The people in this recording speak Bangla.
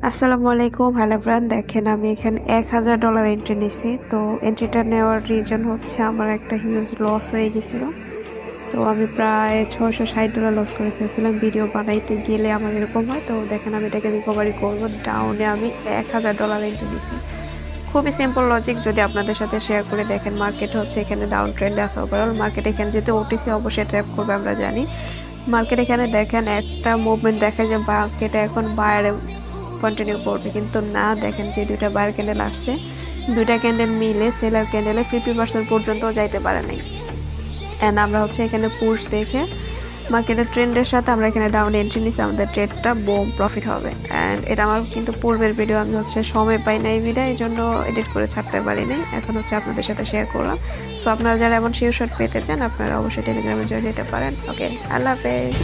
আসসালামু আলাইকুম, হ্যালো এভরিওয়ান। দেখেন আমি এখানে $1000 এন্ট্রি নিছি। তো এন্ট্রিটা নেওয়ার রিজন হচ্ছে আমার একটা হিউজ লস হয়ে গেছিল। তো আমি প্রায় $660 লস করে ফেলছিলাম। ভিডিও বানাইতে গেলে আমার এরকম হয়। তো দেখেন আমি এটাকে রিকভারি করবো। ডাউনে আমি $1000 এন্ট্রি নিছি। খুবই সিম্পল লজিক, যদি আপনাদের সাথে শেয়ার করে দেখেন। মার্কেট হচ্ছে এখানে ডাউন ট্রেন্ডে আছে ওভারঅল। মার্কেট এখানে যেতে ওটিসি অবশ্যই ট্র্যাপ করবে, আমরা জানি। মার্কেট এখানে দেখেন একটা মুভমেন্ট দেখায় যে মার্কেটে এখন বায়ারে কন্টিনিউ করবে, কিন্তু না, দেখেন যে দুইটা বায়ার ক্যান্ডেল আসছে, দুইটা ক্যান্ডেল মিলে সেলার ক্যান্ডেলে 50% পর্যন্ত যাইতে পারে নাই। অ্যান্ড আমরা হচ্ছে এখানে পুশ দেখে মার্কেটের ট্রেন্ডের সাথে আমরা এখানে ডাউন এন্ট্রি নিচ্ছি, আমাদের ট্রেডটা বোম প্রফিট হবে। অ্যান্ড এটা আমার কিন্তু পূর্বের ভিডিও, আমি হচ্ছে সময় পাই না এই ভিডিও, এই জন্য এডিট করে ছাড়তে পারি নাই। এখন হচ্ছে আপনাদের সাথে শেয়ার করলাম। সো আপনারা যারা এমন শিওর শট পেতে চান, আপনারা অবশ্যই টেলিগ্রামে জয়েন দিতে পারেন। ওকে, আল্লাহ হাফেজ।